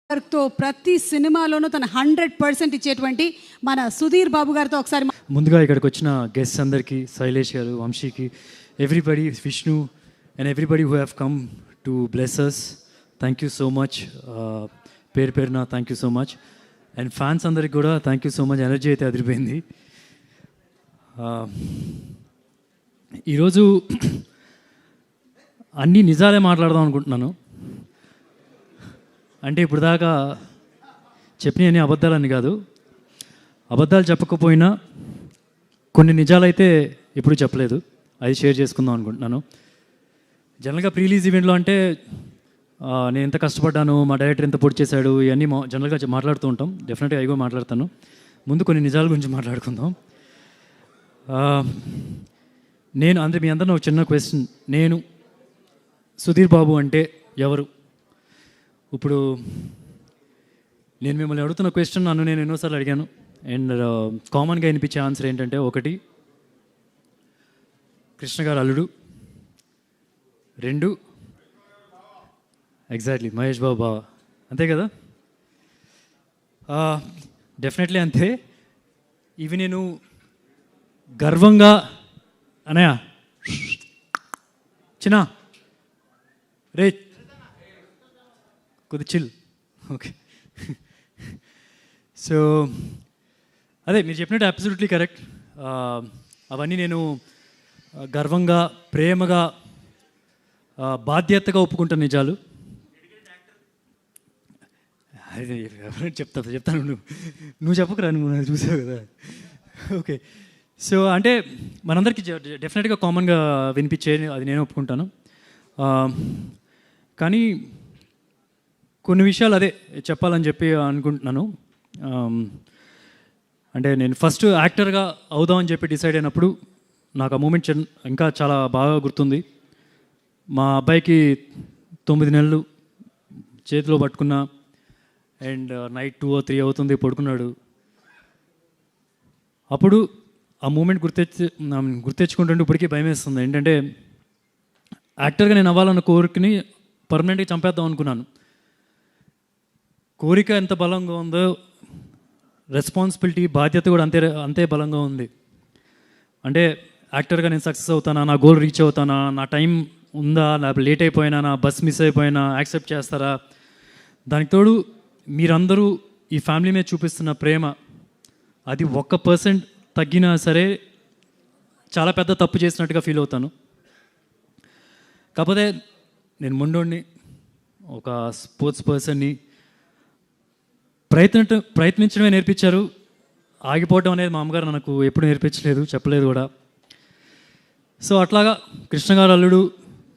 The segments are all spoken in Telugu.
తో ప్రతి సినిమాలోనూ తన 100% ఇచ్చేటువంటి మన సుధీర్ బాబు గారితో ఒకసారి ముందుగా ఇక్కడికి వచ్చిన గెస్ట్స్ అందరికీ, శైలేష్ గారు, వంశీకి, everybody, Vishnu and everybody who have come to bless us, thank you so much. పేరు పేరున thank you so much. And fans అందరికి కూడా thank you so much. Energy అయితే అదిరిపోయింది. ఈరోజు అన్నీ నిజాలే మాట్లాడదాం అనుకుంటున్నాను. అంటే ఇప్పుడు దాకా చెప్పినవన్నీ అబద్ధాలని కాదు, అబద్ధాలు చెప్పకపోయినా కొన్ని నిజాలైతే ఇప్పుడు చెప్పలేదు, అది షేర్ చేసుకుందాం అనుకుంటున్నాను. జనరల్గా ప్రీ రిలీజ్ ఈవెంట్లో అంటే నేను ఎంత కష్టపడ్డాను, మా డైరెక్టర్ ఎంత పొడి చేశాడు, ఇవన్నీ జనరల్గా మాట్లాడుతూ ఉంటాం. డెఫినెట్గా అవి కూడా మాట్లాడతాను. ముందు కొన్ని నిజాల గురించి మాట్లాడుకుందాం. నేను అంటే మీ అందరినీ ఒక చిన్న క్వశ్చన్, నేను సుధీర్ బాబు అంటే ఎవరు? ఇప్పుడు నేను మిమ్మల్ని అడుగుతున్న క్వశ్చన్ నన్ను నేను ఎన్నోసార్లు అడిగాను. అండ్ కామన్గా వినిపించే ఆన్సర్ ఏంటంటే, ఒకటి కృష్ణ గారు అల్లుడు, 2 ఎగ్జాక్ట్లీ మహేష్ బాబు బావ, అంతే కదా? డెఫినెట్లీ అంతే. ఇవి నేను గర్వంగా అనయా చిన్న రే కొద్ది చిల్, ఓకే. సో అదే మీరు చెప్పినట్టు అబ్సల్యూట్లీ కరెక్ట్. అవన్నీ నేను గర్వంగా, ప్రేమగా, బాధ్యతగా ఒప్పుకుంటాను నిజాలు. అదే చెప్తాను, నువ్వు చెప్పకురా, నువ్వు చూసావు కదా. ఓకే. సో అంటే మనందరికీ డెఫినెట్గా కామన్గా వినిపించే అది నేను ఒప్పుకుంటాను. కానీ కొన్ని విషయాలు అదే చెప్పాలని చెప్పి అనుకుంటున్నాను. అంటే నేను ఫస్ట్ యాక్టర్గా అవుదామని చెప్పి డిసైడ్ అయినప్పుడు నాకు ఆ మూమెంట్ ఇంకా చాలా బాగా గుర్తుంది. మా అబ్బాయికి 9 నెలలు చేతిలో పట్టుకున్నా, అండ్ నైట్ 2 or 3 అవుతుంది, పడుకున్నాడు. అప్పుడు ఆ మూమెంట్ గుర్తెచ్చుకుంటుంటే ఇప్పటికీ భయం వేస్తుంది. ఏంటంటే యాక్టర్గా నేను అవ్వాలన్న కోరికని పర్మనెంట్గా చంపేద్దాం అనుకున్నాను. కోరిక ఎంత బలంగా ఉందో, రెస్పాన్సిబిలిటీ, బాధ్యత కూడా అంతే బలంగా ఉంది. అంటే యాక్టర్గా నేను సక్సెస్ అవుతానా, నా గోల్ రీచ్ అవుతానా, నా టైం ఉందా, నా లేట్ అయిపోయినా, నా బస్ మిస్ అయిపోయినా యాక్సెప్ట్ చేస్తారా? దానికి తోడు మీరందరూ ఈ ఫ్యామిలీ మీద చూపిస్తున్న ప్రేమ, అది 1% తగ్గినా సరే చాలా పెద్ద తప్పు చేసినట్టుగా ఫీల్ అవుతాను. కాకపోతే నేను మొండోడిని, ఒక స్పోర్ట్స్ పర్సన్ని. ప్రయత్నించడమే నేర్పించారు, ఆగిపోవడం అనేది మా అమ్మగారు నాకు ఎప్పుడు నేర్పించలేదు, చెప్పలేదు కూడా. సో అట్లాగా కృష్ణ గారు అల్లుడు,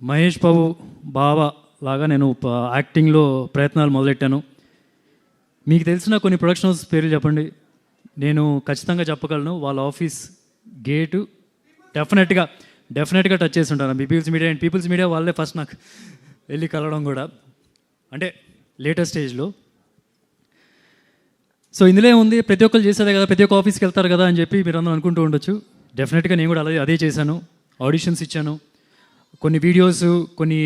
మహేష్ బాబు బావ లాగా నేను యాక్టింగ్లో ప్రయత్నాలు మొదలెట్టాను. మీకు తెలిసిన కొన్ని ప్రొడక్షన్ హౌస్ పేర్లు చెప్పండి, నేను ఖచ్చితంగా చెప్పగలను. వాళ్ళ ఆఫీస్ గేటు డెఫినెట్గా టచ్ చేసి ఉంటాను. పీపుల్స్ మీడియా వాళ్ళే ఫస్ట్ నాకు వెళ్ళి కలవడం కూడా, అంటే లేటెస్ట్ స్టేజ్లో. సో ఇందులో ఉంది, ప్రతి ఒక్కరు చేసేదే కదా, ప్రతి ఒక్క ఆఫీస్కి వెళ్తారు కదా అని చెప్పి మీరు అందరూ అనుకుంటూ ఉండొచ్చు. డెఫినెట్గా నేను కూడా అదే చేశాను. ఆడిషన్స్ ఇచ్చాను, కొన్ని వీడియోస్, కొన్ని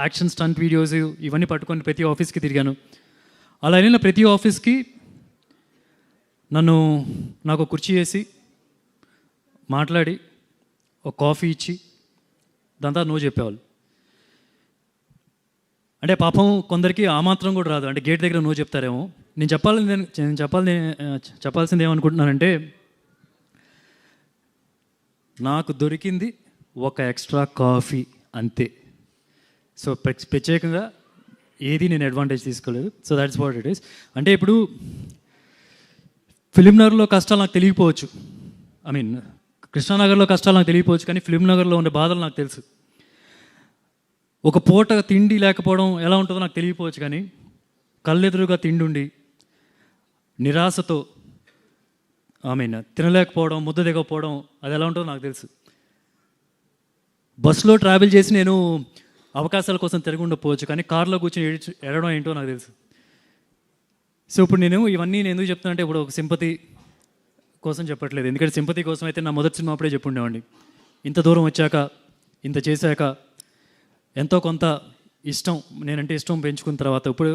యాక్షన్ స్టంట్ వీడియోస్ ఇవన్నీ పట్టుకొని ప్రతి ఆఫీస్కి తిరిగాను. అలా వెళ్ళిన ప్రతి ఆఫీస్కి నాకు కుర్చీ వేసి మాట్లాడి ఒక కాఫీ ఇచ్చి దాని తర్వాత నువ్వు చెప్పేవాళ్ళు. అంటే పాపం కొందరికి ఆ మాత్రం కూడా రాదు, అంటే గేట్ దగ్గర నువ్వు చెప్తారేమో. నేను చెప్పాల్సింది ఏమనుకుంటున్నానంటే, నాకు దొరికింది ఒక ఎక్స్ట్రా కాఫీ అంతే. సో ప్రత్యేకంగా ఏది నేను అడ్వాంటేజ్ తీసుకోలేదు. So that's what it is. అంటే ఇప్పుడు ఫిలింనగర్లో కష్టాలు నాకు తెలియకపోవచ్చు, కృష్ణానగర్లో కష్టాలు నాకు తెలియకపోవచ్చు, కానీ ఫిలింనగర్లో ఉండే బాధలు నాకు తెలుసు. ఒక పూట తిండి లేకపోవడం ఎలా ఉంటుందో నాకు తెలియకపోవచ్చు, కానీ కళ్ళెదురుగా తిండి ఉండి నిరాశతో తినలేకపోవడం, ముద్ద దిగకపోవడం, అది ఎలా ఉంటుందో నాకు తెలుసు. బస్సులో ట్రావెల్ చేసి నేను అవకాశాల కోసం తిరిగి ఉండకపోవచ్చు, కానీ కార్లో కూర్చొని ఎడడం ఏంటో నాకు తెలుసు. సో ఇప్పుడు ఇవన్నీ నేను ఎందుకు చెప్తున్నా అంటే, ఇప్పుడు ఒక సింపతి కోసం చెప్పట్లేదు. ఎందుకంటే సింపతి కోసం అయితే నా మొదటి సినిమా అప్పుడే చెప్పుండేవాడిని. ఇంత దూరం వచ్చాక, ఇంత చేశాక ఎంతో కొంత ఇష్టం, నేనంటే ఇష్టం పెంచుకున్న తర్వాత ఇప్పుడు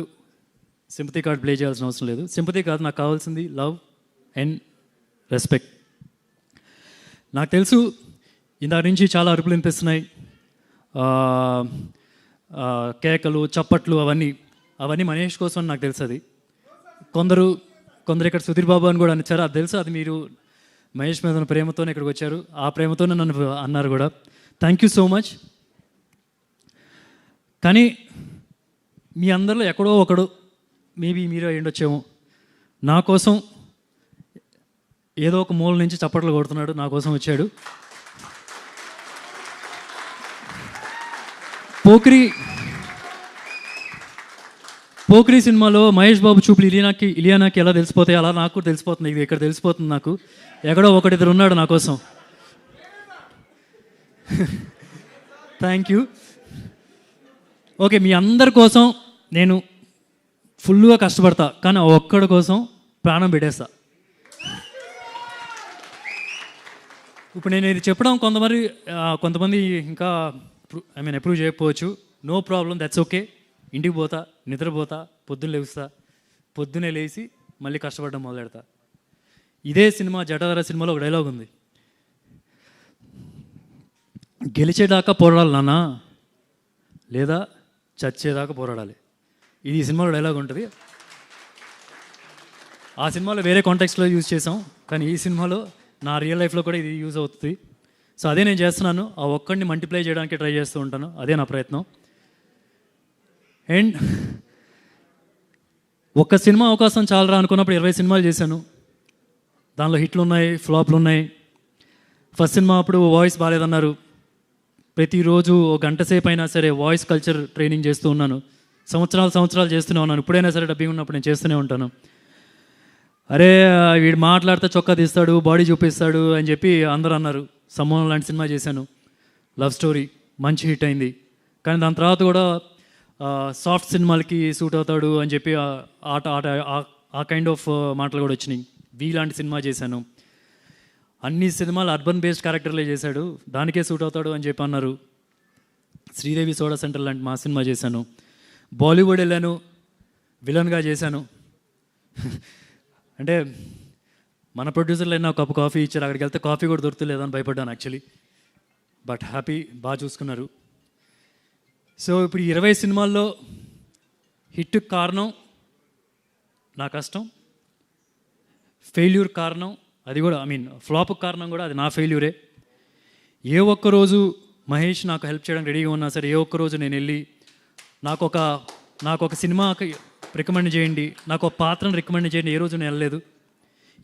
సింపతి కార్డ్ ప్లే చేయాల్సిన అవసరం లేదు. సింపతి కాదు, నాకు కావాల్సింది లవ్ అండ్ రెస్పెక్ట్. నాకు తెలుసు ఇందాక నుంచి చాలా అరుపులు వినిపిస్తున్నాయి, కేకలు, చప్పట్లు, అవన్నీ మహేష్ కోసం అని నాకు తెలుసు. అది కొందరు ఇక్కడ సుధీర్ బాబు అని కూడా అనిచ్చారు, అది తెలుసు. అది మీరు మహేష్ మీద ఉన్న ప్రేమతోనే ఇక్కడికి వచ్చారు, ఆ ప్రేమతోనే నన్ను అన్నారు కూడా. Thank you so much. కానీ మీ అందరిలో ఎక్కడో ఒకడు, మేబీ మీరే అయ్యుండొచ్చేమో, నా కోసం ఏదో ఒక మూల నుంచి చప్పట్లు కొడుతున్నాడు, నా కోసం వచ్చాడు. పోక్రీ సినిమాలో మహేష్ బాబు చూపులు ఇలియానాకి ఎలా తెలిసిపోతాయి, అలా నాకు కూడా తెలిసిపోతుంది. ఇది ఇక్కడ తెలిసిపోతుంది నాకు, ఎక్కడో ఒకటిద్దరు ఉన్నాడు నా కోసం. Thank you. ఓకే, మీ అందరి కోసం నేను ఫుల్గా కష్టపడతా, కానీ ఒక్కడి కోసం ప్రాణం పెట్టేస్తా. ఇప్పుడు నేను ఇది చెప్పడం కొంతమంది ఇంకా అప్రూవ్ చేయకపోవచ్చు. No problem, that's okay. ఇంటికి పోతా, నిద్రపోతా, పొద్దున్నే లేచి మళ్ళీ కష్టపడడం మొదలెడతా. ఇదే సినిమా జటాధార సినిమాలో ఒక డైలాగ్ ఉంది, గెలిచేదాకా పోరాడాలి నాన్న, లేదా చచ్చేదాకా పోరాడాలి. ఇది ఈ సినిమాలో డైలాగ్ ఉంటుంది. ఆ సినిమాలో వేరే కాంటెక్స్ట్లో యూజ్ చేసాం, కానీ ఈ సినిమాలో నా రియల్ లైఫ్లో కూడా ఇది యూజ్ అవుతుంది. సో అదే నేను చేస్తున్నాను, ఆ ఒక్కడిని మల్టిప్లై చేయడానికి ట్రై చేస్తూ ఉంటాను, అదే నా ప్రయత్నం. అండ్ ఒక్క సినిమా అవకాశం చాలరా అనుకున్నప్పుడు 20 సినిమాలు చేశాను. దానిలో హిట్లు ఉన్నాయి, ఫ్లాప్లు ఉన్నాయి. ఫస్ట్ సినిమా అప్పుడు వాయిస్ బాగాలేదన్నారు, ప్రతిరోజు ఒక గంట సేపు అయినా సరే వాయిస్ కల్చర్ ట్రైనింగ్ చేస్తూ ఉన్నాను. సంవత్సరాలు చేస్తూనే ఉన్నాను. ఇప్పుడైనా సరే డబ్బింగ్ ఉన్నప్పుడు నేను చేస్తూనే ఉంటాను. అరే వీడు మాట్లాడితే చొక్కా తీస్తాడు, బాడీ చూపిస్తాడు అని చెప్పి అందరూ అన్నారు. సమ్మోహన్ లాంటి సినిమా చేశాను, లవ్ స్టోరీ, మంచి హిట్ అయింది. కానీ దాని తర్వాత కూడా సాఫ్ట్ సినిమాలకి సూట్ అవుతాడు అని చెప్పి ఆ కైండ్ ఆఫ్ మాటలు కూడా వచ్చినాయి. లాంటి సినిమా చేశాను. అన్ని సినిమాలు అర్బన్ బేస్డ్ క్యారెక్టర్లే చేశాడు, దానికే సూట్ అవుతాడు అని చెప్పి అన్నారు. శ్రీదేవి సోడా సెంటర్ లాంటి మా సినిమా చేశాను. బాలీవుడ్ వెళ్ళాను, విలన్గా చేశాను. అంటే మన ప్రొడ్యూసర్లు అయినా కప్పు కాఫీ ఇచ్చారు, అక్కడికి వెళ్తే కాఫీ కూడా దొరుకుతలేదని భయపడ్డాను యాక్చువల్లీ. బట్ హ్యాపీ, బాగా చూసుకున్నారు. సో ఇప్పుడు 20 సినిమాల్లో హిట్ కారణం నా కష్టం, ఫెయిల్యూర్ కారణం అది కూడా, ఫ్లాప్ కారణం కూడా అది నా ఫెయిల్యూరే. ఏ ఒక్కరోజు మహేష్ నాకు హెల్ప్ చేయడానికి రెడీగా ఉన్నా సరే, ఏ ఒక్కరోజు నేను వెళ్ళి నాకు ఒక సినిమాకి రికమెండ్ చేయండి, నాకు ఒక పాత్రను రికమెండ్ చేయండి, ఏ రోజు నేను వెళ్ళలేదు.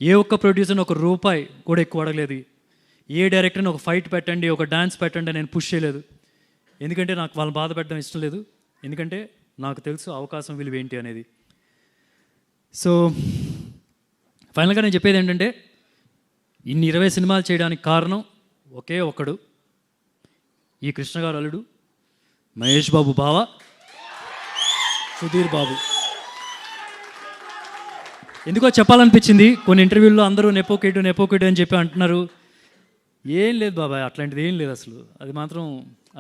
ఏ ఒక్క ప్రొడ్యూసర్ని ఒక రూపాయి కూడా ఎక్కువ అడగలేదు. ఏ డైరెక్టర్ని ఒక ఫైట్ పెట్టండి, ఒక డాన్స్ పెట్టండి నేను పుష్ చేయలేదు. ఎందుకంటే నాకు వాళ్ళని బాధ పెట్టడం ఇష్టం లేదు. ఎందుకంటే నాకు తెలుసు అవకాశం విలువ ఏంటి అనేది. సో ఫైనల్గా నేను చెప్పేది ఏంటంటే, ఇన్ని 20 సినిమాలు చేయడానికి కారణం ఒకే ఒక్కడు, ఈ కృష్ణ గారు అల్లుడు మహేష్ బాబు బావ సుధీర్ బాబు. ఎందుకో చెప్పాలనిపించింది. కొన్ని ఇంటర్వ్యూల్లో అందరూ నెపోకేటు అని చెప్పి అంటున్నారు. ఏం లేదు బాబాయ్, అట్లాంటిది ఏం లేదు అసలు.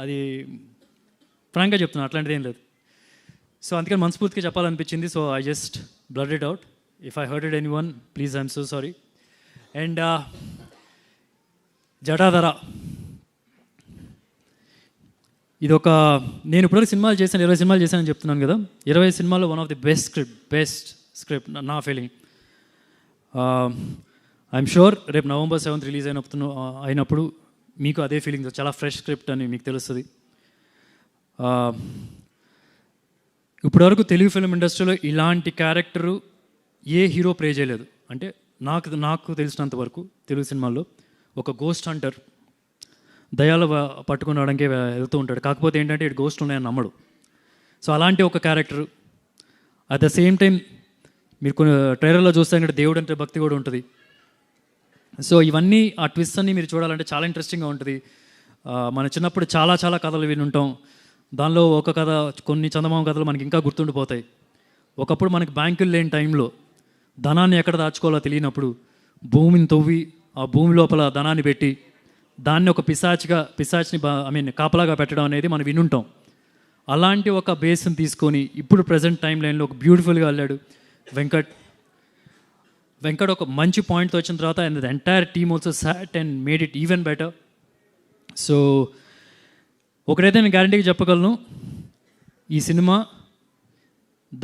అది ఫ్రాంక్గా చెప్తున్నాను, అట్లాంటిది ఏం లేదు. సో అందుకని మనస్ఫూర్తిగా చెప్పాలనిపించింది. So I just blood it out. If I hurted anyone, please I'm so sorry. And Jatadhara, నేను ఇప్పటివరకు సినిమాలు చేశాను, 20 సినిమాలు చేశానని చెప్తున్నాను కదా. 20 సినిమాల్లో one of the best script నా ఫీలింగ్. ఐఎమ్ షూర్ రేపు November 7th రిలీజ్ అయినప్పుడు మీకు అదే ఫీలింగ్, చాలా ఫ్రెష్ స్క్రిప్ట్ అని మీకు తెలుస్తుంది. ఇప్పటివరకు తెలుగు ఫిల్మ్ ఇండస్ట్రీలో ఇలాంటి క్యారెక్టరు ఏ హీరో ప్లే చేయలేదు. అంటే నాకు తెలిసినంత వరకు తెలుగు సినిమాల్లో ఒక గోస్ట్ హంటర్ దయాలు పట్టుకుని రావడానికి వెళ్తూ ఉంటాడు. కాకపోతే ఏంటంటే ఇటు గోస్ట్ ఉన్నాయని నమ్మడు. సో అలాంటి ఒక character. At the same time మీరు కొన్ని ట్రైలర్లో చూస్తే దేవుడు అంటే భక్తి కూడా ఉంటుంది. సో ఇవన్నీ, ఆ ట్విస్ట్ అన్నీ మీరు చూడాలంటే చాలా ఇంట్రెస్టింగ్గా ఉంటుంది. మన చిన్నప్పుడు చాలా కథలు విని ఉంటాం. దానిలో ఒక కథ, కొన్ని చందమామ కథలు మనకి ఇంకా గుర్తుండిపోతాయి. ఒకప్పుడు మనకి బ్యాంకులు లేని టైంలో ధనాన్ని ఎక్కడ దాచుకోవాలో తెలియనప్పుడు భూమిని తవ్వి ఆ భూమి లోపల ధనాన్ని పెట్టి దాన్ని ఒక పిశాచిని కాపలాగా పెట్టడం అనేది మనం వినుంటాం. అలాంటి ఒక బేస్ని తీసుకొని ఇప్పుడు ప్రజెంట్ టైం లైన్లో ఒక బ్యూటిఫుల్గా వెళ్ళాడు వెంకట్ ఒక మంచి పాయింట్తో వచ్చిన తర్వాత and the entire team also sat and made it even better. So ఒకటైతే నేను గ్యారంటీగా చెప్పగలను, ఈ సినిమా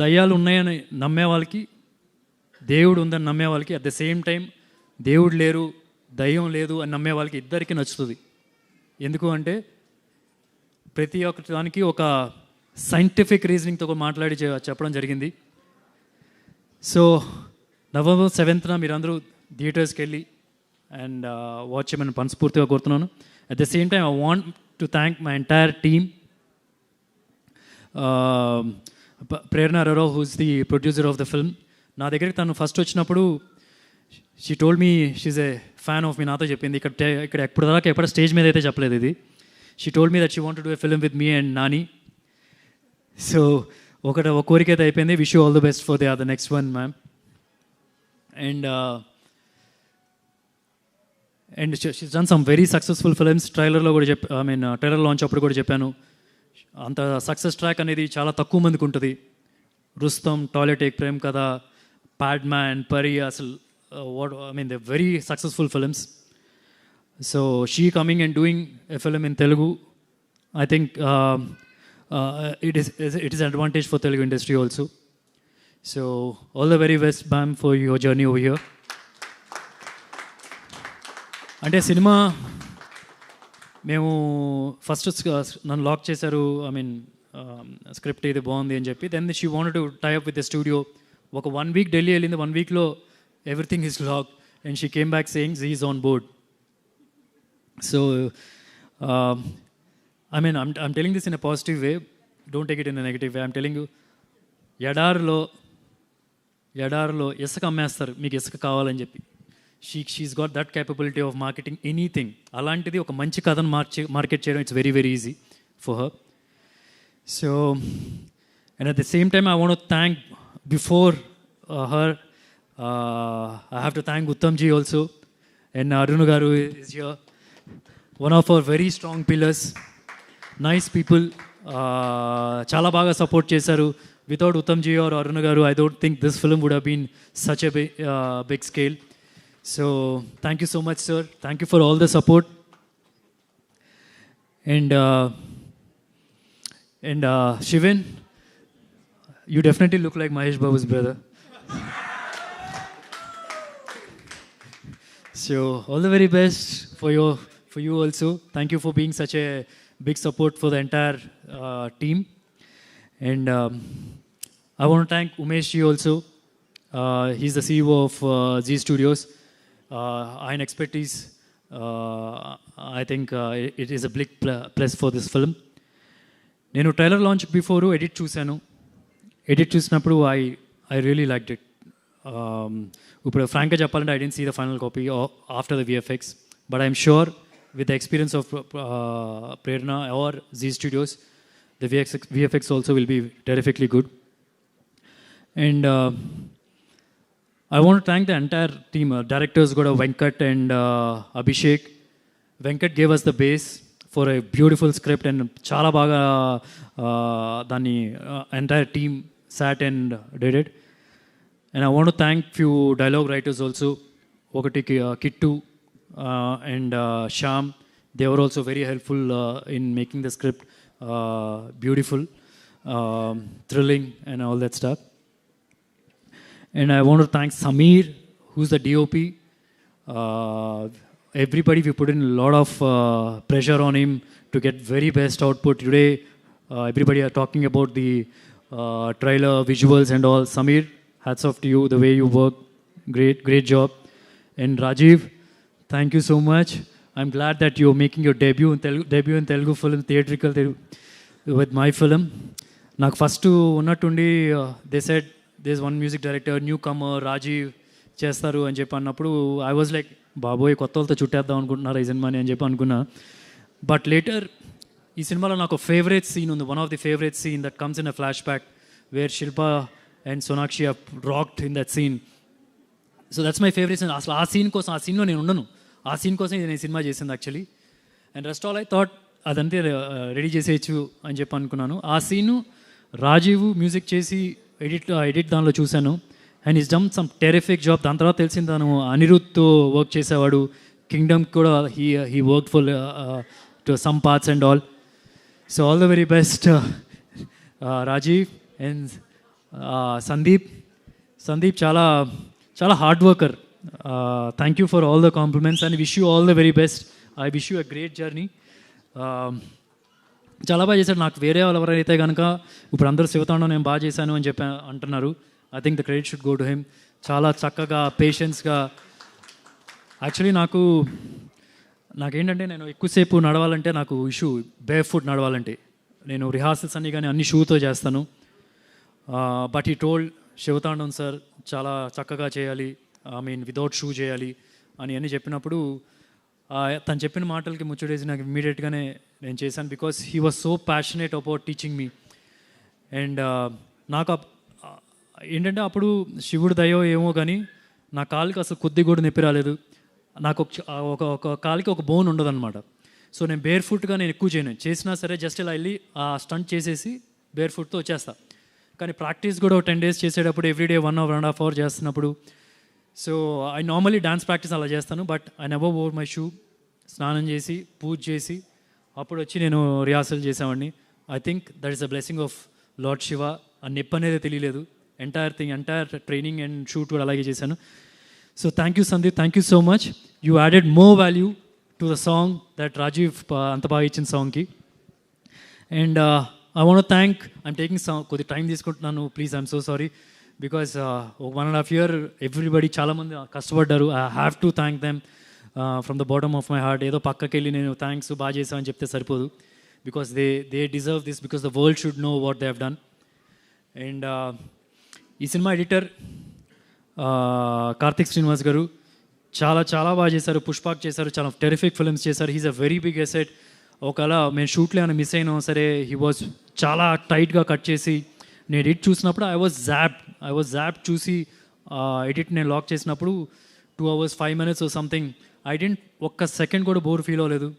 దయ్యాలు ఉన్నాయని నమ్మే వాళ్ళకి, దేవుడు ఉందని నమ్మే వాళ్ళకి, అట్ ద సేమ్ టైం దేవుడు లేరు దయ్యం లేదు అని నమ్మే వాళ్ళకి ఇద్దరికీ నచ్చుతుంది. ఎందుకు అంటే ప్రతి ఒక్క దానికి ఒక సైంటిఫిక్ రీజనింగ్తో మాట్లాడి చెప్పడం జరిగింది. సో November 7th మీరందరూ థియేటర్స్కి వెళ్ళి అండ్ వాచ్ చేయమని మనస్ఫూర్తిగా కోరుతున్నాను. At the same time I want to thank my entire team. Prerna Arora who's the producer of the film. నా దగ్గరికి తను ఫస్ట్ వచ్చినప్పుడు she told me she's a fan of me, నాతో చెప్పింది. ఇక్కడ ఎప్పుడు స్టేజ్ మీద అయితే చెప్పలేదు ఇది. She told me that she want to do a film with me and Nani. So ఒక కోరిక అయితే అయిపోయింది. Wish you all the best for the next one ma'am. And she's done some very successful films. ట్రైలర్లో కూడా ట్రైలర్ లాంచ్ అప్పుడు కూడా చెప్పాను, అంత సక్సెస్ ట్రాక్ అనేది చాలా తక్కువ మందికి ఉంటుంది. రుస్తం, టాయిలెట్ ఏక్ ప్రేమ్ కథ, ప్యాడ్ మ్యాన్, పరి, అసలు they very successful films. So she coming and doing a film in Telugu, I think it is an advantage for Telugu industry also. So all the very best ma'am for your journey over here. అంటే సినిమా మేము ఫస్ట్ నన్ను లాక్ చేశారు, స్క్రిప్ట్ ఇది బాగుంది అని చెప్పి. Then she wanted to tie up with the studio. ఒక 1 week ఢిల్లీ వెళ్ళింది. 1 weekలో everything is lock and she came back saying he is on board. So I'm telling this in a positive way. Don't take it in a negative way. I'm telling you, ఎడారిలో ఇసుక అమ్మేస్తారు మీకు ఇసుక కావాలని చెప్పి. She's got that capability of marketing anything. అలాంటిది ఒక మంచి కథను మార్కెట్ చేయడం it's very very easy for her. So and at the same time I want to thank before her I have to thank Uttam ji also, and Arun garu is here, one of our very strong pillars. Nice people, చాలా బాగా సపోర్ట్ చేశారు. వితౌట్ ఉత్తమ్ జీ ఆర్ అరుణ్ గారు I don't think this film would have been such a big scale. So thank you so much sir, thank you for all the support. And Shivan, you definitely look like Mahesh Babu's brother. So all the very best for you also. Thank you for being such a big support for the entire team. And I want to thank Umesh ji also. He's the CEO of Z Studios. Iron expertise, I think it is a big plus for this film. నేను ట్రైలర్ లాంచ్ బిఫోర్ ఎడిట్ చూశాను. ఎడిట్ చూసినప్పుడు ఐ రియలీ లైక్డ్ ఇట్. ఇప్పుడు ఫ్రాంక్గా చెప్పాలంటే I don't see the final copy after the VFX, but I'm sure with the experience of Prerna or Z Studios, the VFX also will be terrifically good. And I want to thank the entire team, directors got Venkat and Abhishek. Venkat gave us the base for a beautiful script and chala baga dani entire team sat and did it. And I want to thank few dialogue writers also, okati Kittu and Sham. They were also very helpful in making the script beautiful, thrilling and all that stuff. And I want to thank Samir, who's the DOP. Everybody, we put in a lot of pressure on him to get very best output. Today, everybody are talking about the trailer, visuals and all. Samir, hats off to you, the way you work. Great job. And Rajiv, thank you so much. I'm glad that you're making your debut in Telugu film, theatrical with my film. నాకు ఫస్ట్ ఉన్నట్టుండి they said this one music director newcomer Rajiv చేస్తారు అని చెప్పి అన్నప్పుడు ఐ వాజ్ లైక్ బాబోయ్ కొత్త వాళ్ళతో చుట్టేద్దాం అనుకుంటున్నారు ఈ సినిమాని అని చెప్పి అనుకున్నా. బట్ లేటర్ ఈ సినిమాలో నాకు ఫేవరెట్ సీన్ ఉంది, one of the favourite scene that comes in a flashback where Shilpa and Sonakshi have rocked in that scene. So that's my favourite scene. అసలు ఆ సీన్లో నేను ఉండను, ఆ సీన్ కోసం నేను సినిమా చేసింది actually. And rest all I thought అదంతే రెడీ చేసేయచ్చు అని చెప్పి అనుకున్నాను. ఆ సీను రాజీవ్ మ్యూజిక్ చేసి ఎడిట్ దానిలో చూశాను. And he's done some terrific job. దాని తర్వాత తెలిసింది తను అనిరుద్ధ్తో వర్క్ చేసేవాడు. కింగ్డమ్ కూడా he work full to some parts and all. So all the very best Rajiv. And Sandeep చాలా చాలా hard worker. Thank you for all the compliments and wish you all the very best. I wish you a great journey. చాలా బాగా చేశాడు. నాకు వేరే వాళ్ళు ఎవరైతే కనుక ఇప్పుడు అందరూ శివతాండం నేను బాగా చేశాను అని చెప్పి అంటున్నారు. I think the credit should go to him. చాలా చక్కగా పేషెన్స్గా. యాక్చువల్లీ నాకేంటంటే నేను ఎక్కువసేపు నడవాలంటే నాకు ఇష్యూ, బేర్ ఫుట్ నడవాలంటే. నేను రిహార్సల్స్ అన్నీ కానీ అన్ని షూతో చేస్తాను. బట్ ఈ టోల్డ్ శివతాండం సార్ చాలా చక్కగా చేయాలి, ఐ మీన్ వితౌట్ షూ చేయాలి అని అన్నీ చెప్పినప్పుడు తను చెప్పిన మాటలకి ముచ్చటేసి నాకు ఇమ్మీడియట్గానే నేను చేశాను. Because he was so passionate about teaching me. And నాకు ఏంటంటే అప్పుడు శివుడు దయో ఏమో కానీ నా కాలుకి అసలు కొద్ది కూడా నొప్పి రాలేదు. నాకు ఒక కాలికి ఒక బోన్ ఉండదన్నమాట. సో నేను బేర్ ఫుట్గా నేను ఎక్కువ చేయను. చేసినా సరే జస్ట్ ఇలా వెళ్ళి ఆ స్టంట్ చేసేసి బేర్ ఫుట్తో వచ్చేస్తా. కానీ ప్రాక్టీస్ కూడా 10 days చేసేటప్పుడు ఎవ్రీడే 1 hour 1.5 hour చేస్తున్నప్పుడు, so I normally dance practice అలా చేస్తాను. But I never wore my shoe. స్నానం చేసి పూజ చేసి అప్పుడు వచ్చి నేను రిహార్సల్ చేసేవాడిని. I think that is the blessing of lord Shiva. ఆ నొప్పి అనేది తెలియలేదు. ఎంటైర్ ట్రైనింగ్ అండ్ షూట్ కూడా అలాగే చేశాను. So thank you Sandeep, thank you so much. You added more value to the song that Rajiv అంత బాగా ఇచ్చిన సాంగ్కి. And I want thank, I'm taking కొద్ది టైం తీసుకుంటున్నాను, please I'm so sorry. Because 1.5 year everybody చాలామంది కష్టపడ్డారు. I have to thank them from the bottom of my heart. ఏదో పక్కకి వెళ్ళి నేను థ్యాంక్స్ బాగా చేసామని చెప్తే సరిపోదు. Because they deserve this, because the world should know what they have done. And ఈ సినిమా ఎడిటర్ కార్తిక్ శ్రీనివాస్ గారు చాలా చాలా బాగా చేశారు. పుష్పాక్ చేశారు, చాలా టెరిఫిక్ ఫిల్మ్స్ చేశారు. He's a very big asset. ఒకవేళ మేము షూట్లో ఏమైనా మిస్ అయినా సరే హీ వాజ్ చాలా టైట్గా కట్ చేసి, నేను ఎడిట్ చూసినప్పుడు ఐ వాజ్ జాప్ చూసి ఎడిట్ నేను లాక్ చేసినప్పుడు 2 hours 5 minutes something. I don't ఒక్క సెకండ్ కూడా బోర్ ఫీల్ అవ్వలేదు.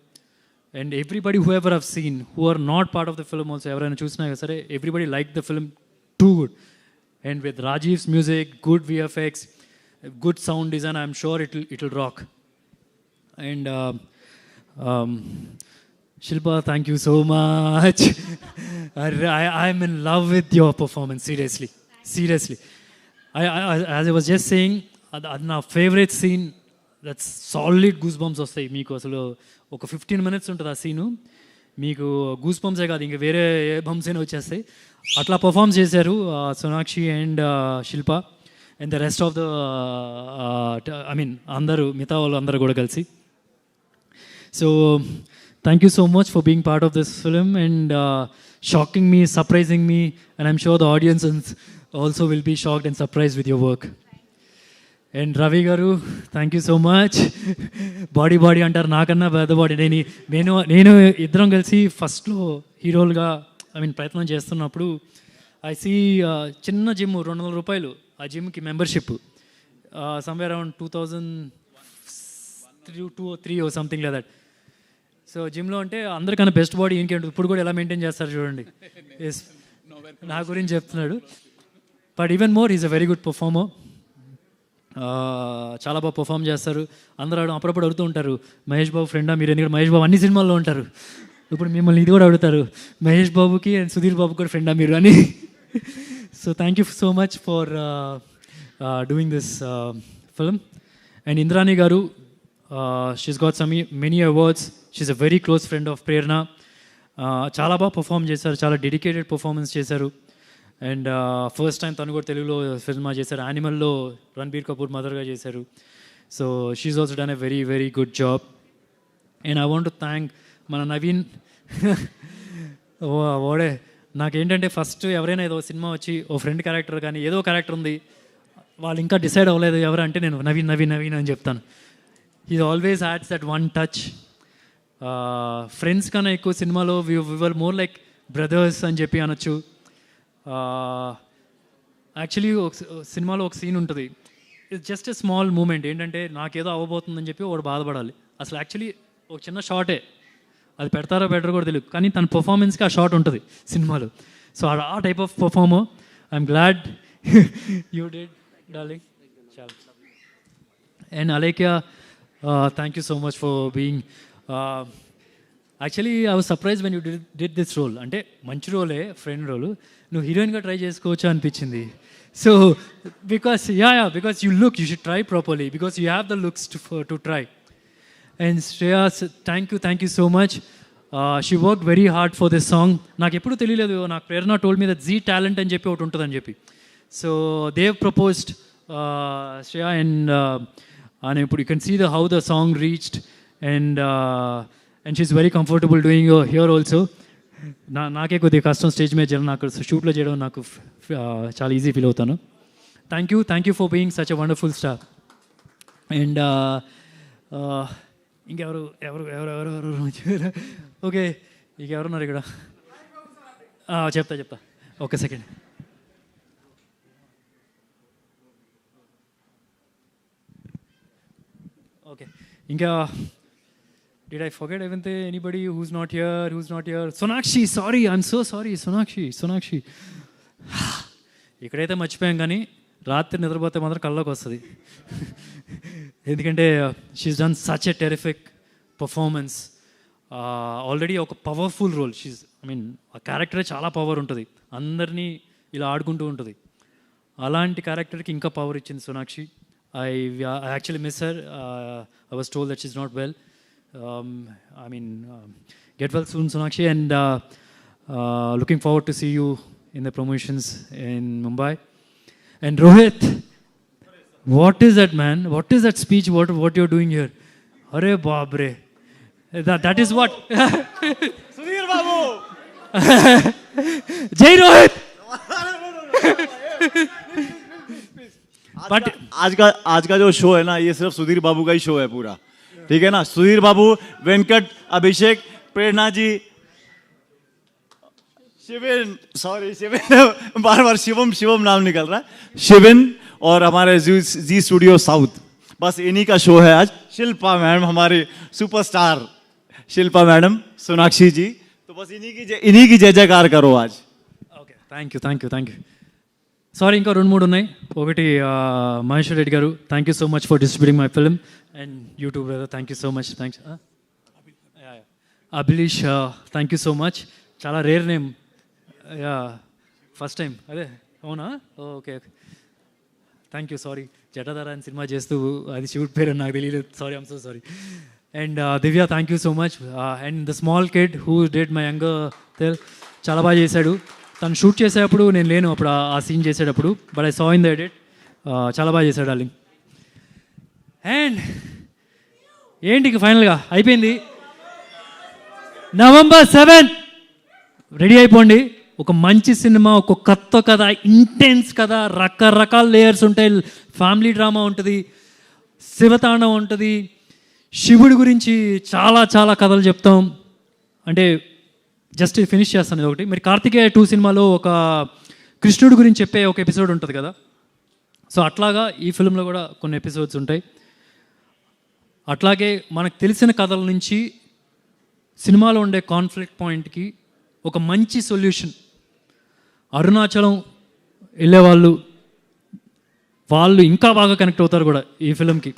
And everybody who ever have seen, who are not part of the film also, ఎవరైనా చూసినా సరే everybody like the film too good. And with Rajiv's music, good VFX, good sound design, I'm sure it'll rock. And Shilpa, thank you so much. I'm in love with your performance, seriously. As I was just saying, నా favourite scene, that's solid goosebumps వస్తాయి మీకు. అసలు ఒక 15 minutes ఉంటుంది ఆ సీను, మీకు గూస్ బంప్సే కాదు ఇంకా వేరే ఏ బంప్స్ అయినా వచ్చేస్తాయి. అట్లా పర్ఫామ్ చేశారు Sonakshi and Shilpa and the rest of the I mean అందరూ, మిగతా వాళ్ళు అందరూ కూడా కలిసి. So thank you so much for being part of this film and shocking me, surprising me, and I'm sure the audience also will be shocked and surprised with your work. And Ravi గారు, thank you so much. Body అంటారు, నాకన్నా పెద్ద బాడీ. నేను ఇద్దరం కలిసి ఫస్ట్లో హీరోలుగా ఐ మీన్ ప్రయత్నం చేస్తున్నప్పుడు ఐ సీ చిన్న జిమ్, 200 రూపాయలు ఆ జిమ్కి membership, somewhere around 2003 or something like that. So జిమ్లో అంటే అందరికన్నా బెస్ట్ బాడీ ఇంకేంటి, ఇప్పుడు కూడా ఎలా మెయింటైన్ చేస్తారు చూడండి. ఎస్, నా గురించి చెప్తున్నాడు. But even more is a very good performer. చాలా బాగా పర్ఫామ్ చేస్తారు. అందరూ అప్పుడప్పుడు అడుగుతూ ఉంటారు, మహేష్ బాబు ఫ్రెండా మీరు? ఎందుకంటే మహేష్ బాబు అన్ని సినిమాల్లో ఉంటారు. ఇప్పుడు మిమ్మల్ని ఇది కూడా అడుగుతారు, మహేష్ బాబుకి అండ్ సుధీర్ బాబు కూడా ఫ్రెండా మీరు అని. So thank you so much for doing this film. And Indrani గారు, she's got many awards. She's a very close friend of Prerna. చాలా బాగా పర్ఫామ్ చేశారు, చాలా డెడికేటెడ్ పర్ఫార్మెన్స్ చేశారు. అండ్ ఫస్ట్ టైం తను కూడా తెలుగులో సినిమా చేశారు. యానిమల్లో రణబీర్ కపూర్ మదర్గా చేశారు. So she's also done a very very good job. And I want to thank మన నవీన్. ఓడే నాకేంటంటే ఫస్ట్ ఎవరైనా ఏదో సినిమా వచ్చి ఓ ఫ్రెండ్ క్యారెక్టర్ కానీ ఏదో క్యారెక్టర్ ఉంది, వాళ్ళు ఇంకా డిసైడ్ అవ్వలేదు ఎవరంటే నేను నవీన్ అని చెప్తాను. He always had that one touch. Friends కన్నా ఎక్కువ సినిమాలో we were more like brothers అని చెప్పి అనొచ్చు. యాక్చువల్లీ ఒక సినిమాలో ఒక సీన్ ఉంటుంది, it's just a small moment. ఏంటంటే నాకేదో అవ్వబోతుందని చెప్పి వాడు బాధపడాలి. అసలు యాక్చువల్లీ ఒక చిన్న షార్టే, అది పెడతారో బెటర్ కూడా తెలియదు, కానీ తన పర్ఫార్మెన్స్కి ఆ షాట్ ఉంటుంది సినిమాలో. సో ఆ type of performer. I'm glad you did darling. చాలా. And Alekhya, thank you so much for being. Actually I was surprise when you did this role. అంటే మంచి రోలే, ఫ్రెండ్ రోలు, నువ్వు హీరోయిన్గా ట్రై చేసుకోవచ్చు అనిపించింది. So because because you should try properly, because you have the looks to try. And Shreya, thank you so much. She work very hard for this song. నాకు ఎప్పుడు తెలియలేదు, నాకు ప్రేరణ టోల్డ్ మీద జీ టాలెంట్ అని చెప్పి ఒకటి ఉంటుందని చెప్పి. So Dev proposed Shreya, and ఇప్పుడు you can see how the song reached. And she's very comfortable doing here also. నాకే కొద్దిగా కష్టం స్టేజ్ మీద చేయడం, నాకు షూట్లో చేయడం నాకు చాలా ఈజీ ఫీల్ అవుతాను. Thank you for being such a wonderful star. And ఇంకెవరు ఎవరు ఎవరు ఎవరు ఎవరు ఓకే, ఇంకెవరున్నారు ఇక్కడ? చెప్తా ఒక సెకండ్. ఓకే, ఇంకా did I forget anybody who's not here? Sonakshi, sorry, I'm so sorry. Sonakshi ఇక్కడైతే మర్చిపోయాం, కానీ రాత్రి నిద్రపోతే మాత్రం కళ్ళలోకి వస్తుంది. ఎందుకంటే she's done such a terrific performance. Already ఒక పవర్ఫుల్ రోల్. ఆ క్యారెక్టరే చాలా పవర్ ఉంటుంది, అందరినీ ఇలా ఆడుకుంటూ ఉంటుంది. అలాంటి క్యారెక్టర్కి ఇంకా పవర్ ఇచ్చింది Sonakshi. I actually miss her. I was told that she's not well. Get well soon, Sonakshi, and looking forward to see you in the promotions in Mumbai. And Rohit, what is that, man? What is that speech? What you're doing here? Arey babre, that is what. Sudhir Babu. Jai Rohit. But आज का जो शो है ना, ये सिर्फ सुधीर बाबू का ही शो है पूरा, ठीक है ना? सुधीर बाबू, वेंकट, अभिषेक, प्रेरणा जी, शिविन, सॉरी शिविन, बार शिवम नाम निकल रहा है, शिविन, और हमारे जी स्टूडियो साउथ, बस इन्हीं का शो है आज. शिल्पा मैडम, हमारी सुपरस्टार शिल्पा मैडम, सोनाक्षी जी, तो बस इन्हीं की जय जयकार करो आज. Okay, thank you. సారీ, ఇంకా 2-3 ఉన్నాయి. ఒకటి, మహేశ్వర్ రెడ్డి గారు, thank you so much for distributing my film. And YouTube brother, thank you so much. Thanks. Abhilish, thank you so much. చాలా రేర్ నేమ్, ఫస్ట్ టైం. అదే అవునా? Okay, thank you. Sorry, Jatadhara అని సినిమా చేస్తూ అది శివుడి పేరు నాకు తెలియలేదు. Sorry, I'm so sorry. And Divya, thank you so much. And the small kid who did my younger tell, చాలా బాగా చేశాడు. తను షూట్ చేసేటప్పుడు నేను లేను అప్పుడు, ఆ సీన్ చేసేటప్పుడు, but I saw in the edit. చాలా బాగా చేశాడు డార్లింగ్. అండ్ ఏంటి, ఫైనల్గా అయిపోయింది. November 7 రెడీ అయిపోండి. ఒక మంచి సినిమా, ఒక కొత్త కథ, ఇంటెన్స్ కథ, రకరకాల లేయర్స్ ఉంటాయి. ఫ్యామిలీ డ్రామా ఉంటుంది, శివతాండం ఉంటుంది, శివుడి గురించి చాలా చాలా కథలు చెప్తాం. అంటే జస్ట్ ఫినిష్ చేస్తాను ఇది ఒకటి. మరి కార్తికేయ 2 సినిమాలో ఒక కృష్ణుడి గురించి చెప్పే ఒక ఎపిసోడ్ ఉంటుంది కదా, సో అట్లాగా ఈ ఫిల్మ్లో కూడా కొన్ని ఎపిసోడ్స్ ఉంటాయి. అట్లాగే మనకు తెలిసిన కథల నుంచి సినిమాలో ఉండే కాన్ఫ్లిక్ట్ పాయింట్కి ఒక మంచి సొల్యూషన్. అరుణాచలం వెళ్ళేవాళ్ళు ఇంకా బాగా కనెక్ట్ అవుతారు కూడా ఈ ఫిల్మ్కి.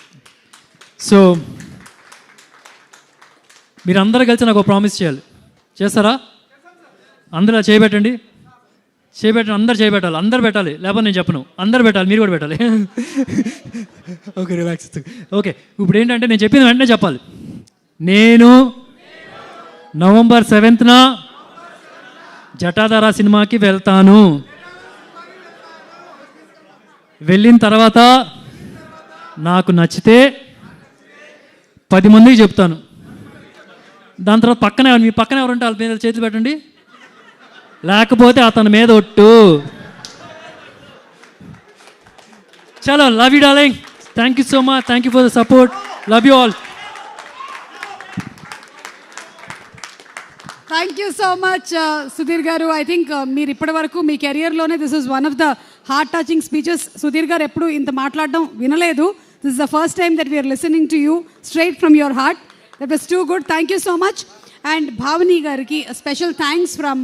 సో మీరందరూ కలిసి నాకు ప్రామిస్ చేయాలి. చేస్తారా? అందరూ చేయబెట్టండి, అందరు చేయబెట్టాలి, అందరు పెట్టాలి, లేకపోతే నేను చెప్పను. అందరు పెట్టాలి, మీరు కూడా పెట్టాలి. Okay, relax. ఓకే, ఇప్పుడు ఏంటంటే నేను చెప్పింది వెంటనే చెప్పాలి. నేను November 7న జటాధార సినిమాకి వెళ్తాను. వెళ్ళిన తర్వాత నాకు నచ్చితే 10 మందికి చెప్తాను. దాని తర్వాత మీ పక్కన ఎవరుంటే వాళ్ళ మీద చేతులు పెట్టండి, లేకపోతే అతని మీద ఒట్టు. చలో, love you darling. Thank you so much. Thank you for the support. Love you all. Thank you so much Sudheer గారు. ఐ థింక్ మీరు ఇప్పటి వరకు మీ కెరియర్లోనే this is one of the heart touching speeches. Sudheer గారు ఎప్పుడు ఇంత మాట్లాడడం వినలేదు. This is the first time that we are listening to you straight from your heart. That was too good. Thank you so much. And భావని గారికి స్పెషల్ థ్యాంక్స్ ఫ్రమ్